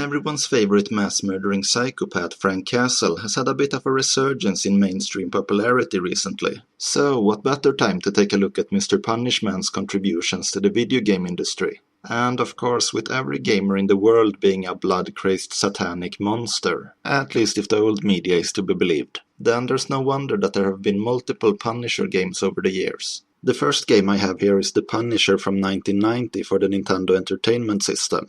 Everyone's favorite mass-murdering psychopath Frank Castle has had a bit of a resurgence in mainstream popularity recently. So, what better time to take a look at Mr. Punishman's contributions to the video game industry? And of course, with every gamer in the world being a blood-crazed satanic monster, at least if the old media is to be believed, then there's no wonder that there have been multiple Punisher games over the years. The first game I have here is The Punisher from 1990 for the Nintendo Entertainment System.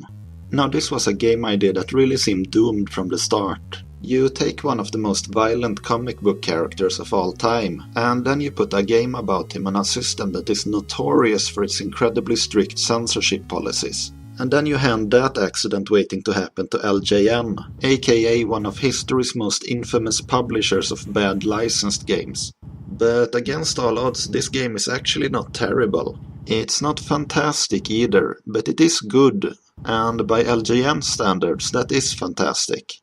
Now this was a game idea that really seemed doomed from the start. You take one of the most violent comic book characters of all time, and then you put a game about him on a system that is notorious for its incredibly strict censorship policies. And then you hand that accident waiting to happen to LJN, aka one of history's most infamous publishers of bad licensed games. But against all odds, this game is actually not terrible. It's not fantastic either, but it is good, and by LJN standards that is fantastic.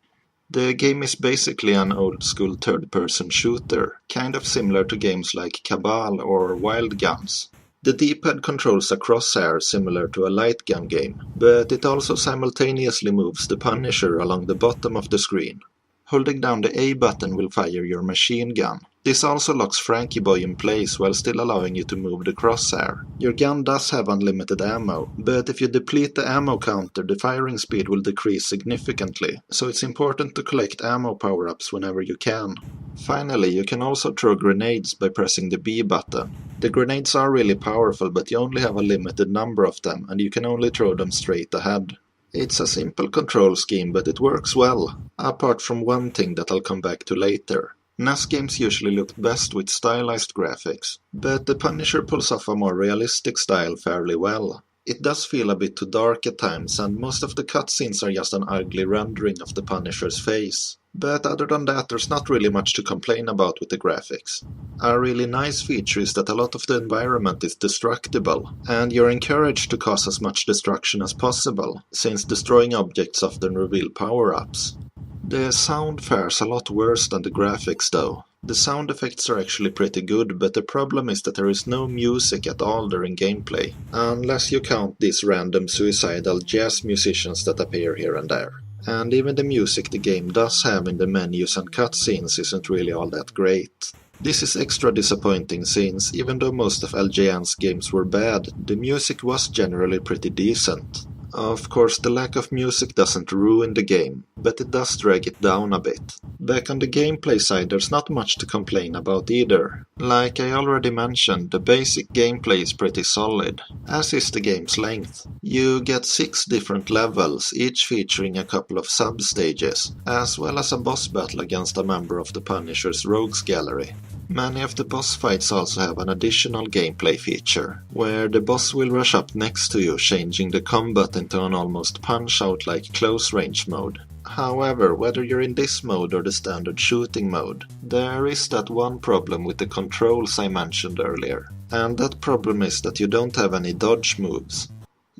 The game is basically an old-school third-person shooter, kind of similar to games like Cabal or Wild Guns. The D-pad controls a crosshair similar to a light gun game, but it also simultaneously moves the Punisher along the bottom of the screen. Holding down the A button will fire your machine gun. This also locks Frankie Boy in place while still allowing you to move the crosshair. Your gun does have unlimited ammo, but if you deplete the ammo counter, the firing speed will decrease significantly, so it's important to collect ammo power-ups whenever you can. Finally, you can also throw grenades by pressing the B button. The grenades are really powerful, but you only have a limited number of them, and you can only throw them straight ahead. It's a simple control scheme, but it works well, apart from one thing that I'll come back to later. NES games usually looked best with stylized graphics, but the Punisher pulls off a more realistic style fairly well. It does feel a bit too dark at times, and most of the cutscenes are just an ugly rendering of the Punisher's face. But other than that, there's not really much to complain about with the graphics. A really nice feature is that a lot of the environment is destructible, and you're encouraged to cause as much destruction as possible, since destroying objects often reveal power-ups. The sound fares a lot worse than the graphics though. The sound effects are actually pretty good, but the problem is that there is no music at all during gameplay, unless you count these random suicidal jazz musicians that appear here and there. And even the music the game does have in the menus and cutscenes isn't really all that great. This is extra disappointing since, even though most of LJN's games were bad, the music was generally pretty decent. Of course, the lack of music doesn't ruin the game, but it does drag it down a bit. Back on the gameplay side, there's not much to complain about either. Like I already mentioned, the basic gameplay is pretty solid, as is the game's length. You get 6 different levels, each featuring a couple of sub-stages, as well as a boss battle against a member of the Punisher's Rogues Gallery. Many of the boss fights also have an additional gameplay feature, where the boss will rush up next to you, changing the combat into an almost punch-out-like close-range mode. However, whether you're in this mode or the standard shooting mode, there is that one problem with the controls I mentioned earlier, and that problem is that you don't have any dodge moves.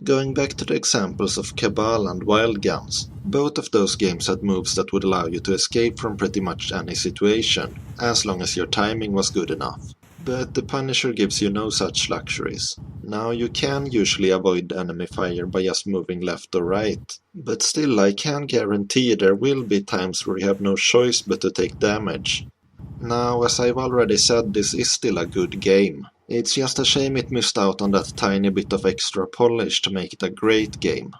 Going back to the examples of Cabal and Wild Guns, both of those games had moves that would allow you to escape from pretty much any situation, as long as your timing was good enough. But the Punisher gives you no such luxuries. Now you can usually avoid enemy fire by just moving left or right, but still I can guarantee there will be times where you have no choice but to take damage. Now, as I've already said, this is still a good game. It's just a shame it missed out on that tiny bit of extra polish to make it a great game.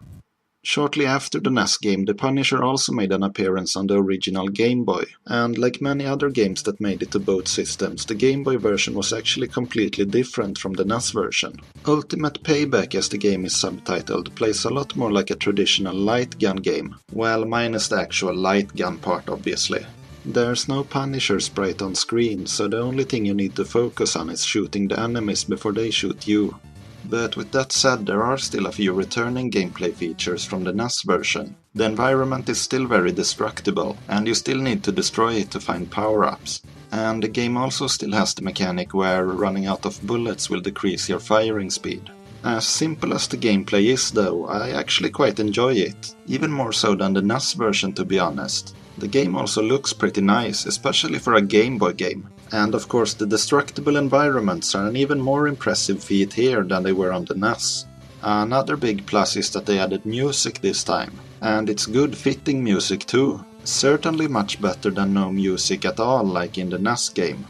Shortly after the NES game, the Punisher also made an appearance on the original Game Boy, and like many other games that made it to both systems, the Game Boy version was actually completely different from the NES version. Ultimate Payback, as the game is subtitled, plays a lot more like a traditional light gun game, well, minus the actual light gun part obviously. There's no Punisher sprite on screen, so the only thing you need to focus on is shooting the enemies before they shoot you. But with that said, there are still a few returning gameplay features from the NES version. The environment is still very destructible, and you still need to destroy it to find power-ups. And the game also still has the mechanic where running out of bullets will decrease your firing speed. As simple as the gameplay is though, I actually quite enjoy it, even more so than the NES version to be honest. The game also looks pretty nice, especially for a Game Boy game. And of course the destructible environments are an even more impressive feat here than they were on the NES. Another big plus is that they added music this time. And it's good fitting music too. Certainly much better than no music at all like in the NES game.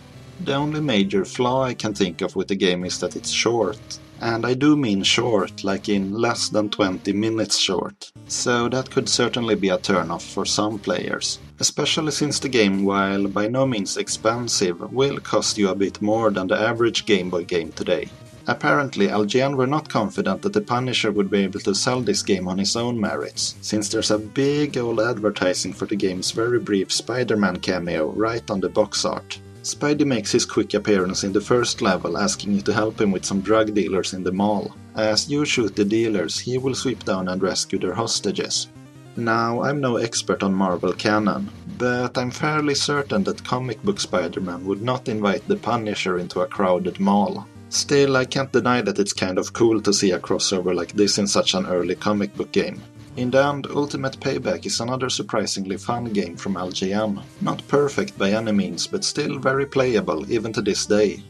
The only major flaw I can think of with the game is that it's short. And I do mean short, like in less than 20 minutes short. So that could certainly be a turn-off for some players. Especially since the game, while by no means expensive, will cost you a bit more than the average Game Boy game today. Apparently, LGN were not confident that the Punisher would be able to sell this game on his own merits, since there's a big old advertising for the game's very brief Spider-Man cameo right on the box art. Spidey makes his quick appearance in the first level, asking you to help him with some drug dealers in the mall. As you shoot the dealers, he will sweep down and rescue their hostages. Now, I'm no expert on Marvel canon, but I'm fairly certain that comic book Spider-Man would not invite the Punisher into a crowded mall. Still, I can't deny that it's kind of cool to see a crossover like this in such an early comic book game. In the end, Ultimate Payback is another surprisingly fun game from LGN. Not perfect by any means, but still very playable even to this day.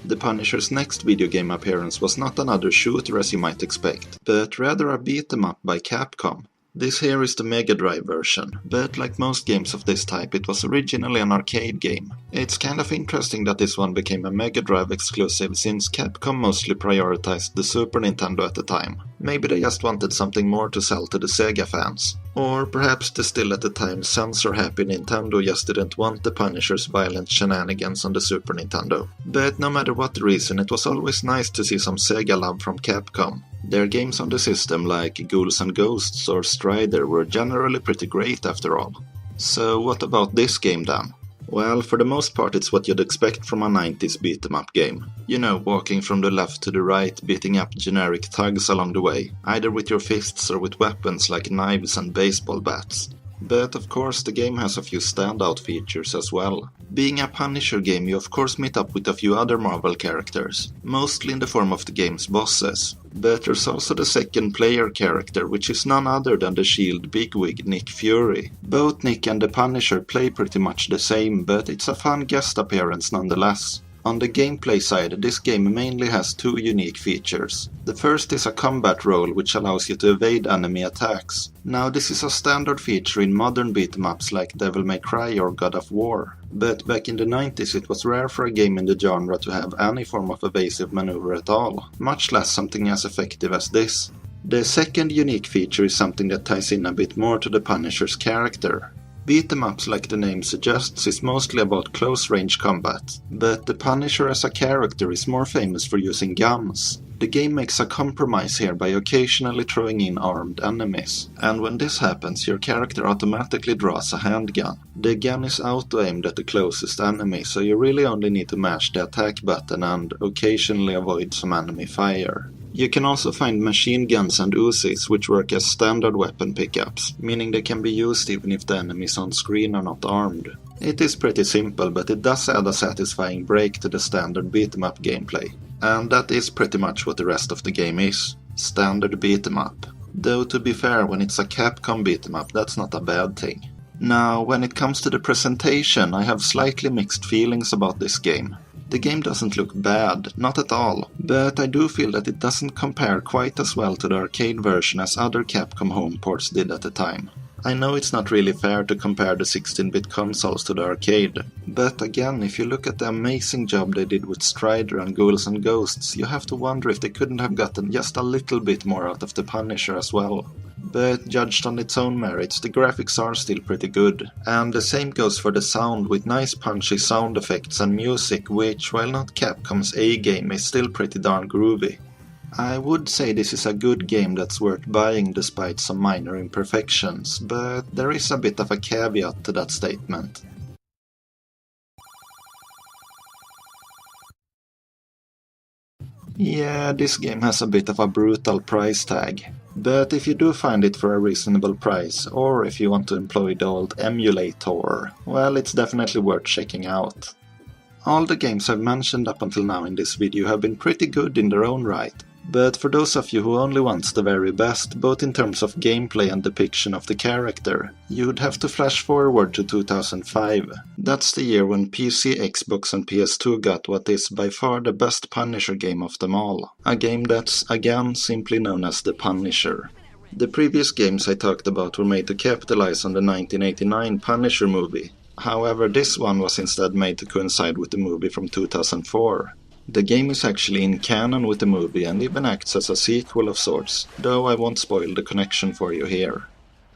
The Punisher's next video game appearance was not another shooter as you might expect, but rather a beat-em-up by Capcom. This here is the Mega Drive version, but like most games of this type, it was originally an arcade game. It's kind of interesting that this one became a Mega Drive exclusive since Capcom mostly prioritized the Super Nintendo at the time. Maybe they just wanted something more to sell to the Sega fans. Or perhaps the still at the time censor-happy Nintendo just didn't want the Punisher's violent shenanigans on the Super Nintendo. But no matter what the reason, it was always nice to see some Sega love from Capcom. Their games on the system like Ghouls and Ghosts or Strider were generally pretty great after all. So what about this game then? Well, for the most part it's what you'd expect from a 90s beat-em-up game. You know, walking from the left to the right, beating up generic thugs along the way, either with your fists or with weapons like knives and baseball bats. But of course the game has a few standout features as well. Being a Punisher game, you of course meet up with a few other Marvel characters, mostly in the form of the game's bosses. But there's also the second player character, which is none other than the S.H.I.E.L.D. bigwig Nick Fury. Both Nick and the Punisher play pretty much the same, but it's a fun guest appearance nonetheless. On the gameplay side, this game mainly has two unique features. The first is a combat roll which allows you to evade enemy attacks. Now this is a standard feature in modern beat-em-ups like Devil May Cry or God of War. But back in the 90s it was rare for a game in the genre to have any form of evasive maneuver at all, much less something as effective as this. The second unique feature is something that ties in a bit more to the Punisher's character. Beat-em-ups, like the name suggests, is mostly about close-range combat, but the Punisher as a character is more famous for using guns. The game makes a compromise here by occasionally throwing in armed enemies, and when this happens your character automatically draws a handgun. The gun is auto-aimed at the closest enemy, so you really only need to mash the attack button and occasionally avoid some enemy fire. You can also find machine guns and Uzis, which work as standard weapon pickups, meaning they can be used even if the enemies on screen are not armed. It is pretty simple, but it does add a satisfying break to the standard beat-em-up gameplay. And that is pretty much what the rest of the game is. Standard beat-em-up. Though to be fair, when it's a Capcom beat-em-up, that's not a bad thing. Now, when it comes to the presentation, I have slightly mixed feelings about this game. The game doesn't look bad, not at all, but I do feel that it doesn't compare quite as well to the arcade version as other Capcom home ports did at the time. I know it's not really fair to compare the 16-bit consoles to the arcade, but again, if you look at the amazing job they did with Strider and Ghouls and Ghosts, you have to wonder if they couldn't have gotten just a little bit more out of the Punisher as well. But judged on its own merits, the graphics are still pretty good. And the same goes for the sound, with nice punchy sound effects and music, which, while not Capcom's A-game, is still pretty darn groovy. I would say this is a good game that's worth buying despite some minor imperfections, but there is a bit of a caveat to that statement. Yeah, this game has a bit of a brutal price tag. But if you do find it for a reasonable price, or if you want to employ the old emulator, well, it's definitely worth checking out. All the games I've mentioned up until now in this video have been pretty good in their own right, but for those of you who only want the very best, both in terms of gameplay and depiction of the character, you'd have to flash forward to 2005. That's the year when PC, Xbox and PS2 got what is by far the best Punisher game of them all. A game that's, again, simply known as The Punisher. The previous games I talked about were made to capitalize on the 1989 Punisher movie. However, this one was instead made to coincide with the movie from 2004. The game is actually in canon with the movie and even acts as a sequel of sorts, though I won't spoil the connection for you here.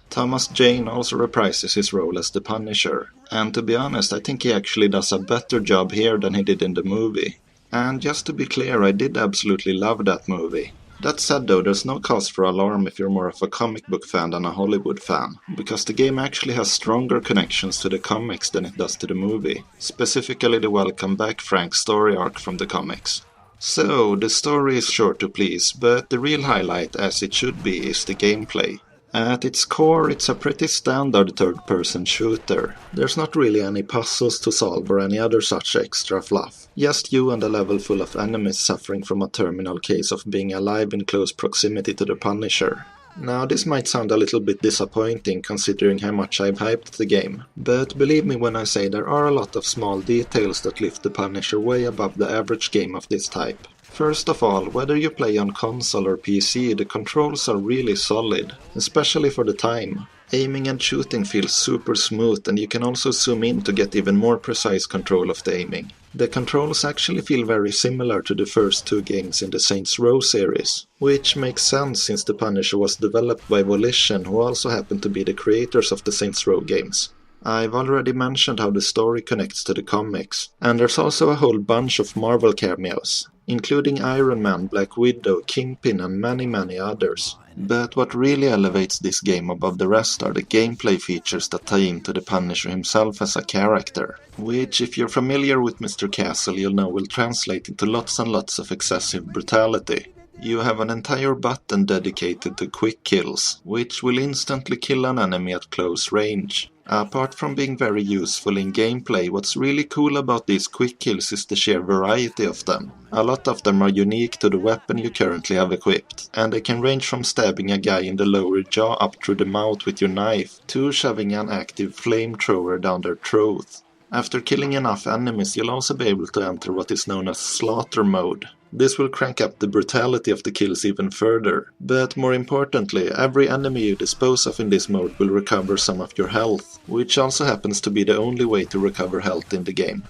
Thomas Jane also reprises his role as the Punisher, and to be honest, I think he actually does a better job here than he did in the movie. And just to be clear, I did absolutely love that movie. That said though, there's no cause for alarm if you're more of a comic book fan than a Hollywood fan, because the game actually has stronger connections to the comics than it does to the movie, specifically the Welcome Back Frank story arc from the comics. So, the story is short to please, but the real highlight, as it should be, is the gameplay. At its core, it's a pretty standard third-person shooter. There's not really any puzzles to solve or any other such extra fluff. Just you and a level full of enemies suffering from a terminal case of being alive in close proximity to the Punisher. Now, this might sound a little bit disappointing considering how much I've hyped the game, but believe me when I say there are a lot of small details that lift the Punisher way above the average game of this type. First of all, whether you play on console or PC, the controls are really solid, especially for the time. Aiming and shooting feels super smooth, and you can also zoom in to get even more precise control of the aiming. The controls actually feel very similar to the first two games in the Saints Row series, which makes sense since the Punisher was developed by Volition, who also happen to be the creators of the Saints Row games. I've already mentioned how the story connects to the comics, and there's also a whole bunch of Marvel cameos, including Iron Man, Black Widow, Kingpin and many others. But what really elevates this game above the rest are the gameplay features that tie into the Punisher himself as a character, which if you're familiar with Mr. Castle you'll know will translate into lots and lots of excessive brutality. You have an entire button dedicated to quick kills, which will instantly kill an enemy at close range. Apart from being very useful in gameplay, what's really cool about these quick kills is the sheer variety of them. A lot of them are unique to the weapon you currently have equipped, and they can range from stabbing a guy in the lower jaw up through the mouth with your knife, to shoving an active flamethrower down their throat. After killing enough enemies, you'll also be able to enter what is known as slaughter mode. This will crank up the brutality of the kills even further, but more importantly, every enemy you dispose of in this mode will recover some of your health, which also happens to be the only way to recover health in the game.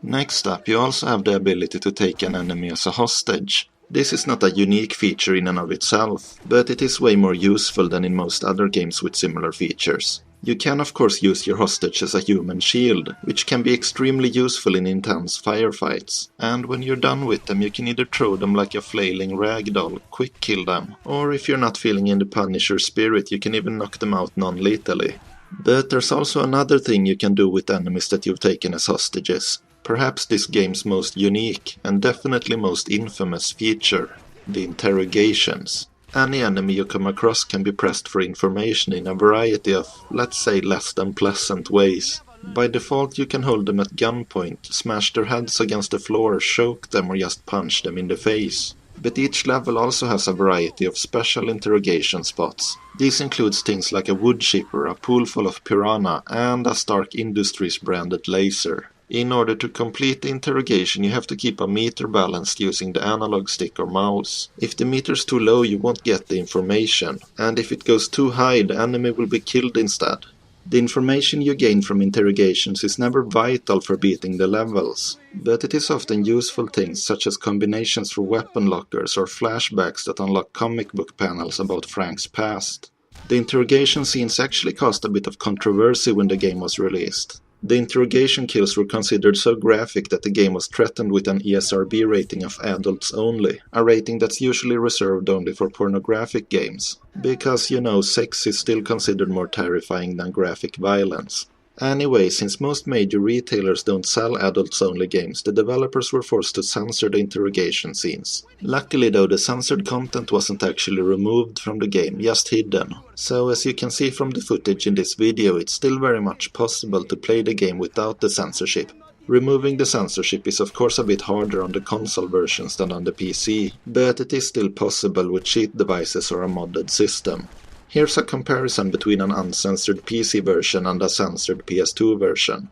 Next up, you also have the ability to take an enemy as a hostage. This is not a unique feature in and of itself, but it is way more useful than in most other games with similar features. You can of course use your hostage as a human shield, which can be extremely useful in intense firefights, and when you're done with them you can either throw them like a flailing ragdoll, quick kill them, or if you're not feeling in the Punisher spirit you can even knock them out non-lethally. But there's also another thing you can do with enemies that you've taken as hostages. Perhaps this game's most unique, and definitely most infamous feature, the interrogations. Any enemy you come across can be pressed for information in a variety of, let's say, less than pleasant ways. By default you can hold them at gunpoint, smash their heads against the floor, choke them or just punch them in the face. But each level also has a variety of special interrogation spots. These includes things like a wood chipper, a pool full of piranha, and a Stark Industries branded laser. In order to complete the interrogation you have to keep a meter balanced using the analog stick or mouse. If the meter's too low you won't get the information, and if it goes too high the enemy will be killed instead. The information you gain from interrogations is never vital for beating the levels, but it is often useful things such as combinations for weapon lockers or flashbacks that unlock comic book panels about Frank's past. The interrogation scenes actually caused a bit of controversy when the game was released. The interrogation kills were considered so graphic that the game was threatened with an ESRB rating of adults only, a rating that's usually reserved only for pornographic games, because sex is still considered more terrifying than graphic violence. Anyway, since most major retailers don't sell adults-only games, the developers were forced to censor the interrogation scenes. Luckily though, the censored content wasn't actually removed from the game, just hidden. So as you can see from the footage in this video, it's still very much possible to play the game without the censorship. Removing the censorship is of course a bit harder on the console versions than on the PC, but it is still possible with cheat devices or a modded system. Here's a comparison between an uncensored PC version and a censored PS2 version.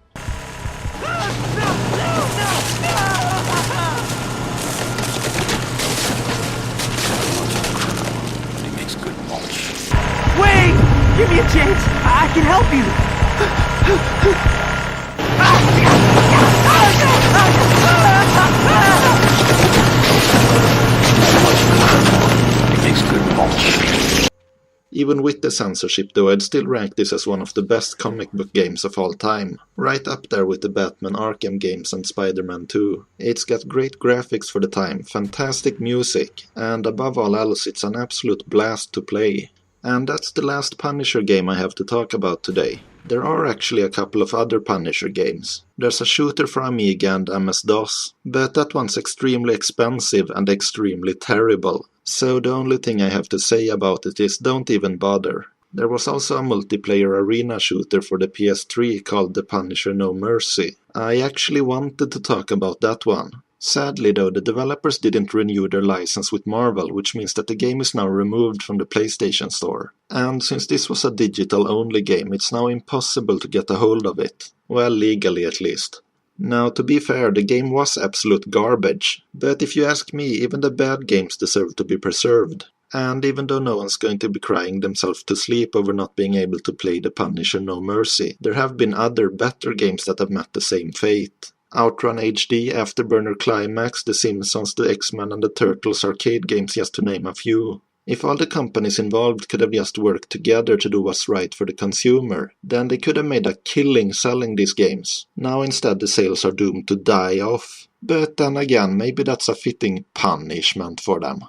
He makes good mulch. Give me a chance. I can help you. It makes good mulch. Even with the censorship though, I'd still rank this as one of the best comic book games of all time. Right up there with the Batman Arkham games and Spider-Man 2. It's got great graphics for the time, fantastic music, and above all else it's an absolute blast to play. And that's the last Punisher game I have to talk about today. There are actually a couple of other Punisher games. There's a shooter for Amiga and MS-DOS, but that one's extremely expensive and extremely terrible. So the only thing I have to say about it is don't even bother. There was also a multiplayer arena shooter for the PS3 called The Punisher No Mercy. I actually wanted to talk about that one. Sadly though, the developers didn't renew their license with Marvel, which means that the game is now removed from the PlayStation Store. And since this was a digital-only game, it's now impossible to get a hold of it. Well, legally at least. Now, to be fair, the game was absolute garbage, but if you ask me, even the bad games deserve to be preserved. And even though no one's going to be crying themselves to sleep over not being able to play The Punisher No Mercy, there have been other better games that have met the same fate. Outrun HD, Afterburner Climax, The Simpsons, the X-Men and the Turtles arcade games, just to name a few. If all the companies involved could have just worked together to do what's right for the consumer, then they could have made a killing selling these games. Now instead the sales are doomed to die off. But then again, maybe that's a fitting punishment for them.